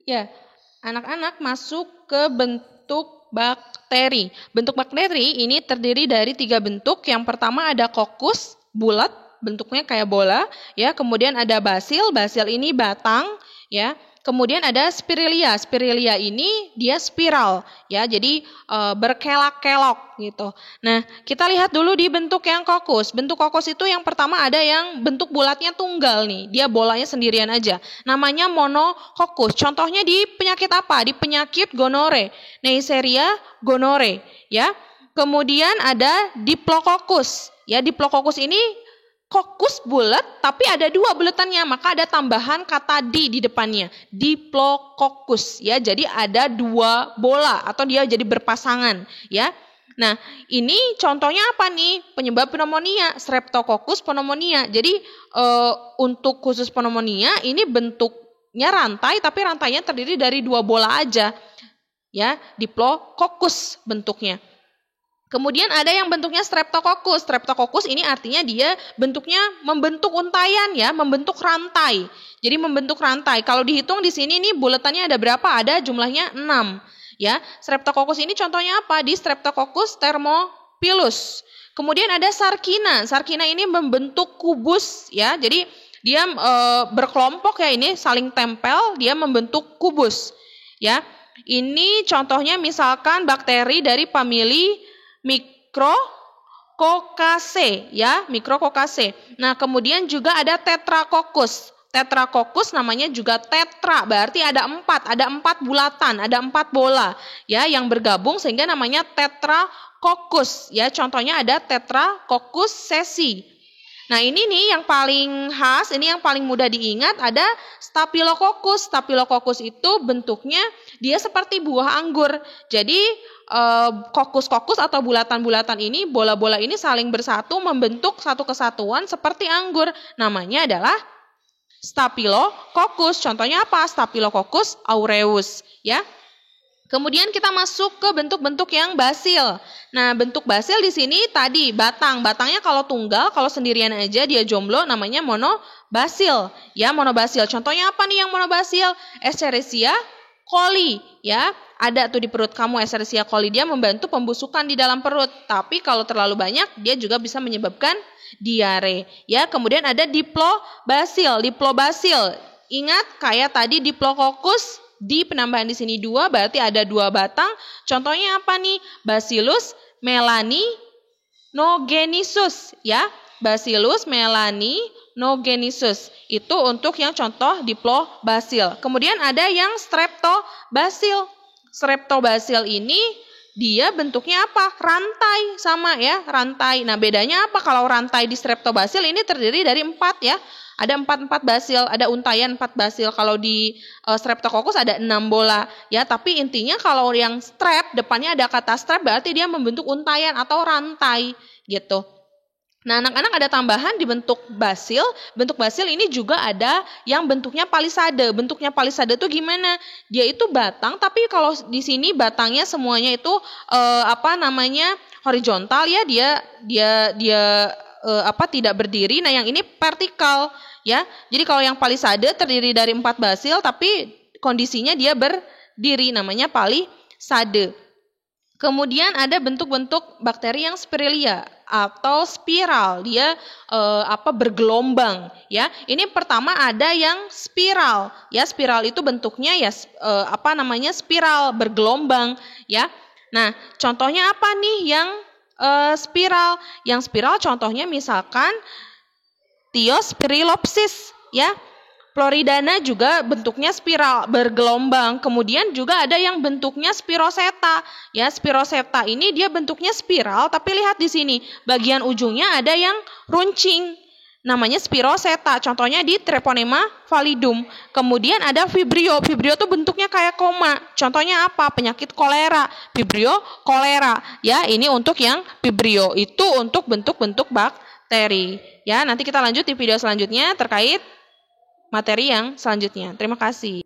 Ya, anak-anak masuk ke bentuk bakteri. Bentuk bakteri ini terdiri dari 3 bentuk. Yang pertama ada kokus, bulat, bentuknya kayak bola. Ya, kemudian ada basil, basil ini batang. Ya, kemudian ada spirilia, spirilia ini dia spiral. Ya, jadi berkelak-kelok gitu. Nah, kita lihat dulu di bentuk yang kokus. Bentuk kokus itu yang pertama ada yang bentuk bulatnya tunggal nih. Dia bolanya sendirian aja. Namanya monokokus. Contohnya di penyakit apa? Di penyakit gonore. Neisseria gonore, ya. Kemudian ada diplococcus. Ya, diplococcus ini kokus bulat tapi ada 2 buletannya, maka ada tambahan kata di depannya. Diplococcus, ya. Jadi ada 2 bola atau dia jadi berpasangan, ya. Nah, ini contohnya apa nih? Penyebab pneumonia, Streptococcus pneumonia. Jadi untuk khusus pneumonia ini bentuknya rantai, tapi rantainya terdiri dari 2 bola aja. Ya, Diplococcus bentuknya. Kemudian ada yang bentuknya Streptococcus. Streptococcus ini artinya dia bentuknya membentuk untayan, ya, membentuk rantai. Jadi membentuk rantai. Kalau dihitung di sini nih buletannya ada berapa? Ada jumlahnya 6. Ya, Streptococcus ini contohnya apa? Di Streptococcus thermophilus. Kemudian ada Sarkina. Sarkina ini membentuk kubus, ya. Jadi dia berkelompok, ya, ini saling tempel, dia membentuk kubus, ya. Ini contohnya misalkan bakteri dari famili Micrococcaceae, ya, Micrococcaceae. Nah, kemudian juga ada Tetracoccus. Tetracoccus namanya juga tetra, berarti ada 4 bulatan, ada 4 bola, ya, yang bergabung sehingga namanya Tetracoccus, ya. Contohnya ada Tetracoccus sesi. Nah, ini nih yang paling khas, ini yang paling mudah diingat, ada Staphylococcus. Staphylococcus itu bentuknya dia seperti buah anggur. Jadi kokus-kokus atau bulatan-bulatan ini, bola-bola ini saling bersatu membentuk satu kesatuan seperti anggur. Namanya adalah Staphylococcus. Contohnya apa? Staphylococcus aureus, ya. Kemudian kita masuk ke bentuk-bentuk yang basil. Nah, bentuk basil di sini tadi batang. Batangnya kalau tunggal, kalau sendirian aja dia jomblo namanya monobasil. Ya, monobasil. Contohnya apa nih yang monobasil? Escherichia coli, ya. Ada tuh di perut kamu Escherichia coli, dia membantu pembusukan di dalam perut. Tapi kalau terlalu banyak dia juga bisa menyebabkan diare. Ya, kemudian ada diplobasil. Diplobasil. Ingat kayak tadi Diplococcus, di penambahan di sini 2 berarti ada 2 batang. Contohnya apa nih? Bacillus melaninogennisus, ya. Bacillus melaninogennisus. Itu untuk yang contoh diplobasil. Kemudian ada yang streptobasil. Streptobasil ini dia bentuknya apa? Rantai, sama, ya, rantai. Nah, bedanya apa kalau rantai di streptobasil ini terdiri dari 4, ya. Ada 4 basil, ada untayan 4 basil. Kalau di Streptococcus ada 6 bola, ya. Tapi intinya kalau yang strep depannya ada kata strep berarti dia membentuk untayan atau rantai, gitu. Nah, anak-anak ada tambahan di bentuk basil. Bentuk basil ini juga ada yang bentuknya palisade. Bentuknya palisade itu gimana? Dia itu batang, tapi kalau di sini batangnya semuanya itu horizontal, ya. Dia tidak berdiri. Nah, yang ini vertikal, ya. Jadi kalau yang palisade terdiri dari 4 basil tapi kondisinya dia berdiri, namanya palisade. Kemudian ada bentuk-bentuk bakteri yang spirilia atau spiral, dia bergelombang, ya. Ini pertama ada yang spiral, ya. Spiral itu bentuknya ya spiral bergelombang, ya. Nah, contohnya apa nih yang spiral? Yang spiral contohnya misalkan Thiospirillopsis, ya. Floridana juga bentuknya spiral bergelombang. Kemudian juga ada yang bentuknya spiroseta, ya. Spiroseta ini dia bentuknya spiral, tapi lihat di sini bagian ujungnya ada yang runcing. Namanya spiroseta. Contohnya di Treponema pallidum. Kemudian ada vibrio. Vibrio itu bentuknya kayak koma. Contohnya apa? Penyakit kolera. Vibrio kolera. Ya, ini untuk yang vibrio. Itu untuk bentuk-bentuk bakteri. Ya, nanti kita lanjut di video selanjutnya terkait materi yang selanjutnya. Terima kasih.